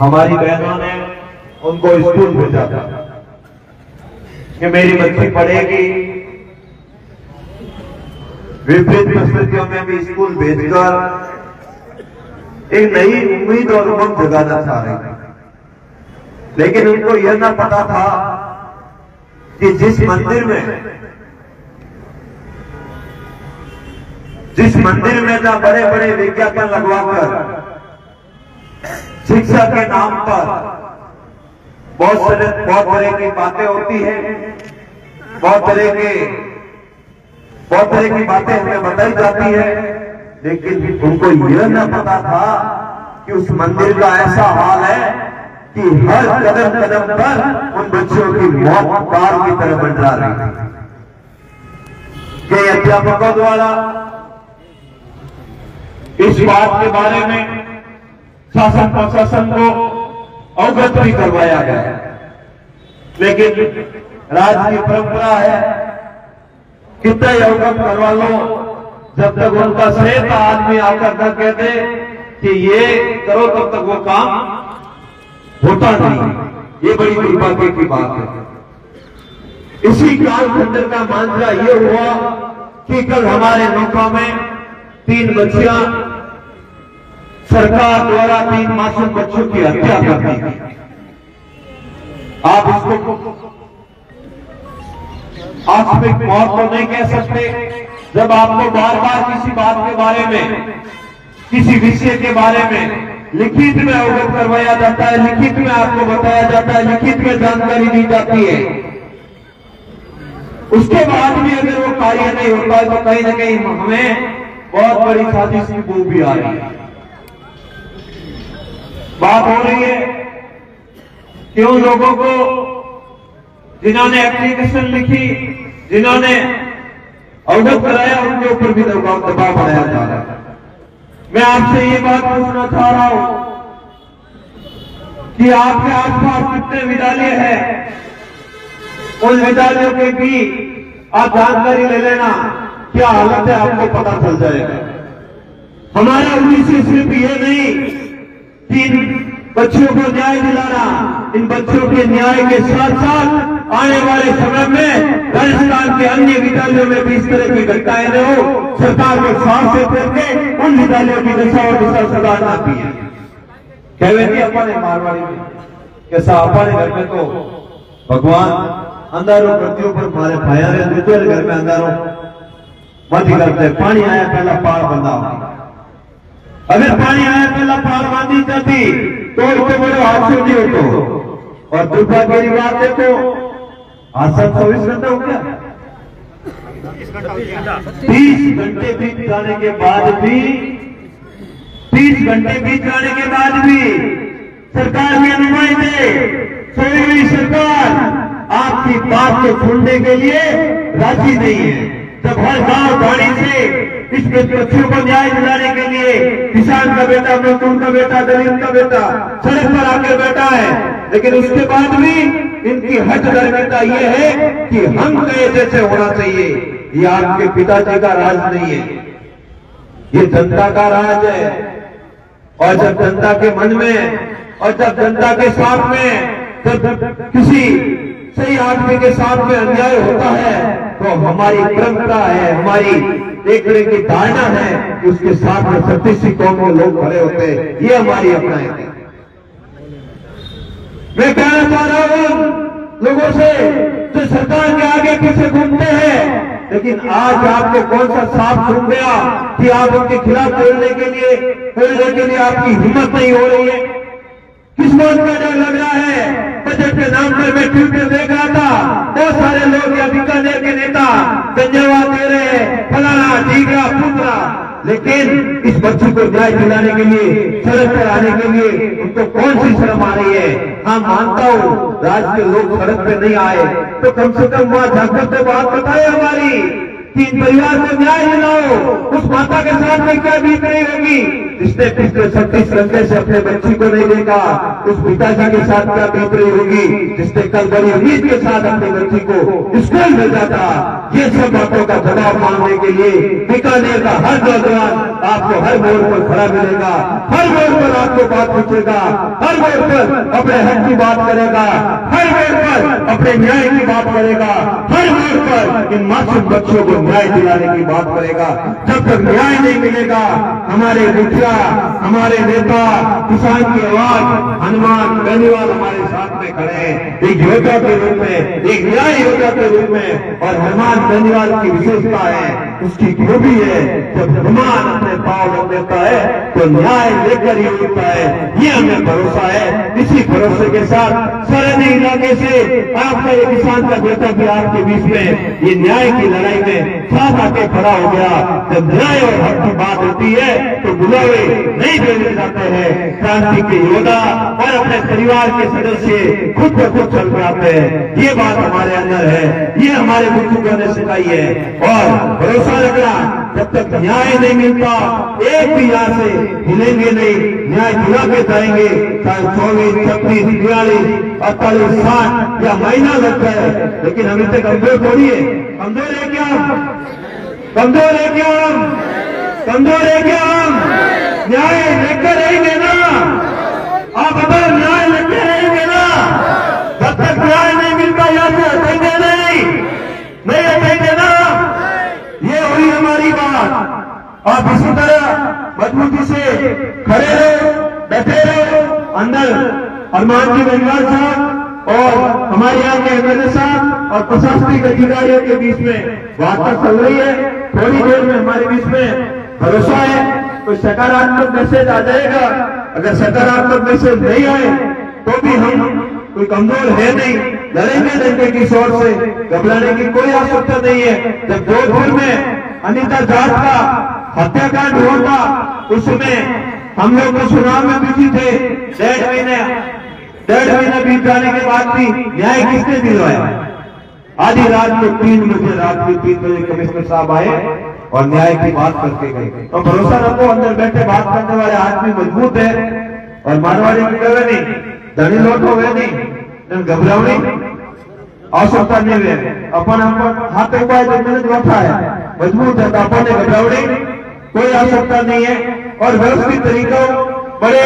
हमारी बहनों ने उनको स्कूल भेजा था कि मेरी बच्ची पढ़ेगी। विपरीत परिस्थितियों में भी स्कूल भेजकर एक नई उम्मीद और उमंग जगाना चाह रही थी, लेकिन उनको यह ना पता था कि जिस मंदिर में ना बड़े बड़े विज्ञापन लगवाकर शिक्षा के नाम पर बहुत तरह की बातें होती है, बहुत तरह की बातें हमें बताई जाती है, लेकिन उनको यह न पता था कि उस मंदिर का ऐसा हाल है कि हर कदम कदम पर उन बच्चों की मौत काल की तरह मंडरा रही थी। कई अध्यापकों द्वारा इस बात के बारे में शासन प्रशासन को अवगत भी करवाया गया, लेकिन राज्य की परंपरा है कितना अवगत करवा लो, जब तक उनका सेठ आदमी आकर न कह दे कि ये करो तब तक वो काम होता नहीं। ये बड़ी दुर्भाग्य की बात है। इसी कालखंड का मांझा ये हुआ कि कल हमारे नौका में 3 बच्चियां सरकार द्वारा 3 मासूम बच्चों की हत्या कर दी गई। आप इसको आकस्मिक मौत तो नहीं कह सकते, जब आपको बार बार किसी बात के बारे में, किसी विषय के बारे में लिखित में अवगत करवाया जाता है, लिखित में आपको बताया जाता है, लिखित में जानकारी दी जाती है, उसके बाद भी अगर वो कार्य नहीं होता है तो कहीं ना कहीं हमें बहुत बड़ी साजिश की बू भी आ रही है। बात हो रही है कि उन लोगों को जिन्होंने एप्लीकेशन लिखी, जिन्होंने अवगत कराया, उनके ऊपर भी दबाव बनाया जा रहा है। मैं आपसे ये बात पूछना चाह रहा हूं कि आपके आसपास कितने विद्यालय हैं, उन विद्यालयों के भी आप जानकारी ले लेना, क्या हालत है आपको पता चल जाएगा। हमारा उद्देश्य सिर्फ ये नहीं कि इन बच्चों को न्याय दिलाना, इन बच्चों के न्याय के साथ साथ आने वाले समय में राजस्थान के अन्य विद्यालयों में भी इस तरह की घटनाएं न हो, सरकार को साफ से करके उन विद्यालयों की दशा और दिशा सुधारना है। कहवे थी अपने मारवाड़ी में कैसा अपने घर में तो भगवान अंधारों प्रतियों पर मारे भाया रहे, दूसरे घर में अंधारों मत करते, पानी आया पहला पार बंदा, अगर पानी आया पहला पार बांधी जाती तो इतने बड़े हादसे नहीं होते। और दुर्भाग्य की बात है तो आज 24 घंटे हो गया, 30 घंटे बीत जाने के बाद भी, 30 घंटे बीत जाने के बाद भी सरकार के नुमाइंदे, सोई हुई सरकार आपकी बात को सुनने के लिए राजी नहीं है। जब हर गांव गाड़ी से इस बच्चों को न्याय दिलाने के लिए किसान का बेटा, मजदूर का बेटा, दलित का बेटा सड़क पर आकर बैठा है, लेकिन उसके बाद भी इनकी हद दरमिता ये है कि हम कहे जैसे होना चाहिए। ये आपके पिताजी का राज नहीं है, ये जनता का राज है। और जब जनता के मन में और जब जनता के साथ में, जब किसी सही आदमी के साथ में अन्याय होता है तो हमारी परंपरा है, हमारी एक तरह की धारणा है कि उसके साथ में 36 कौम के लोग खड़े होते हैं। ये हमारी अपनाएं है। मैं कहना चाह रहा हूं लोगों से जो सरकार के आगे पीछे घूमते हैं, लेकिन आज आपको कौन सा सांप सूंघ गया कि आप उनके खिलाफ बोलने के लिए आपकी हिम्मत नहीं हो रही है। किस बात का डर लग रहा है? बजट के नाम पर मैं ट्विटर देख रहा था, बहुत सारे लोग या बीकानेर के नेता धन्यवाद दे रहे हैं, फलाना ढीगरा पुतरा, लेकिन इस बच्ची को न्याय दिलाने के लिए, सड़क पर आने के लिए उनको कौन सी शर्म आ रही है? हाँ, मानता हूं राज्य के लोग सड़क पे नहीं आए तो कम से कम वहां जाकर तो बात बताए हमारी कि इन परिवार को न्याय दिलाओ। उस माता के साथ में क्या बीत रही होगी, जिसने पिछले 36 घंटे से अपने बच्ची को नहीं देखा, उस पिताजी के साथ क्या बीत रही होगी जिसने कल बड़ी उम्मीद के साथ अपनी बच्ची को स्कूल भेजा था। ये सब बातों का जवाब मांगने के लिए बीकानेर का हर नौजवान आपको हर मोड़ पर खड़ा मिलेगा, हर मोड़ पर आपको बात पूछेगा, हर मोड़ पर अपने हक की बात करेगा, हर मोड़ पर अपने न्याय की बात करेगा, हर मोड़ पर इन मासूम बच्चों को न्याय दिलाने की बात करेगा। जब तक न्याय नहीं मिलेगा, हमारे मुखिया, हमारे नेता, किसान की आवाज हनुमान बेनीवाल हमारे साथ में खड़े हैं, एक योद्धा के रूप में, एक न्याय योद्धा के रूप में। और हनुमान बेनीवाल की विशेषता है, उसकी खूबी है, जब हनुमान अपने पांव रख देता है तो न्याय लेकर ही उठता है। ये हमें भरोसा है। इसी भरोसे के साथ सरहदी इलाके से आपका ये किसान का बेटा भी आपके बीच में ये न्याय की लड़ाई में साथ आके खड़ा हो गया। जब न्याय और हक की बात होती है तो बुलावे नहीं देने जाते हैं। क्रांति के योद्धा और अपने परिवार के सदस्य खुद ब खुद चल के आते हैं। ये बात हमारे अंदर है, ये हमारे बुजुर्गों ने सिखाई है। और भरोसा रखना, जब तक न्याय नहीं मिलता एक भी यहाँ से हिलेंगे नहीं, न्याय दिला के जाएंगे, चाहे 24, 36, 42, 48, 60 या महीना लग जाए, लेकिन हम इतने कमजोर थोड़ी है। कमजोर है क्या हम? कमजोर है क्या हम? कमजोर है क्या हम? न्याय लेकर रहेंगे ना? आप अगर न्याय लेकर रहेंगे ना, जब तक न्याय नहीं मिलता यहाँ से हटेंगे नहीं हटेंगे ना। ये हुई हमारी बात। आप इसी तरह मजबूती से खड़े रहो, डटे रहो। अंदर हनुमान जी बेनीवाल साहब और हमारे यहाँ के एमएलए साहब और प्रशासनिक अधिकारियों के बीच में वार्ता चल रही है। थोड़ी देर में हमारे बीच में भरोसा है कोई सकारात्मक मैसेज आ जाएगा। अगर सकारात्मक मैसेज नहीं आए तो भी हम कोई कमजोर है नहीं, लड़ेंगे जनता की शोर से, घबराने की कोई आवश्यकता नहीं है। जब जोधपुर में अनिता जाट का हत्याकांड हुआ था, उसमें हम लोग तो चुनाव में बिजी थे। डेढ़ महीना बीत जाने के बाद भी न्याय किसने दिलवाया? आधी रात को 3 बजे, रात के 3 बजे कमिश्नर साहब आए और न्याय की बात करके गए। तो भरोसा रखो, अंदर बैठे बात करने वाले आदमी मजबूत है और मारवाड़ी की कहे नहीं, धनी लोग हुए नहीं, घबरावनी आवश्यकता नहीं हुए। अपन हाथ उपाय जो मैंने रखा है मजबूत है, तो अपन ने घबरावनी कोई आवश्यकता नहीं है। और व्यवस्थित तरीकों, बड़े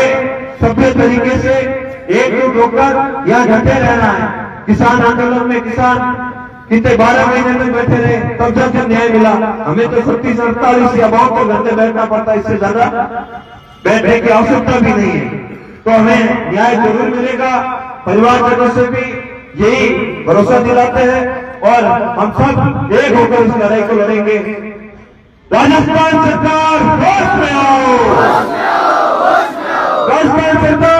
सभ्य तरीके से एकजुट होकर यहाँ डटे रहना है। किसान आंदोलन में किसान कितने 12 महीने में बैठे रहे, तब जब न्याय मिला। हमें तो 37-48 या 52 घंटे बैठना पड़ता है, इससे ज्यादा बैठने की आवश्यकता भी नहीं है। तो हमें न्याय जरूर मिलेगा। परिवारजनों से भी यही भरोसा दिलाते हैं और हम सब एक होकर इस लड़ाई को लड़ेंगे। राजस्थान सरकार होश में आओ, राजस्थान सरकार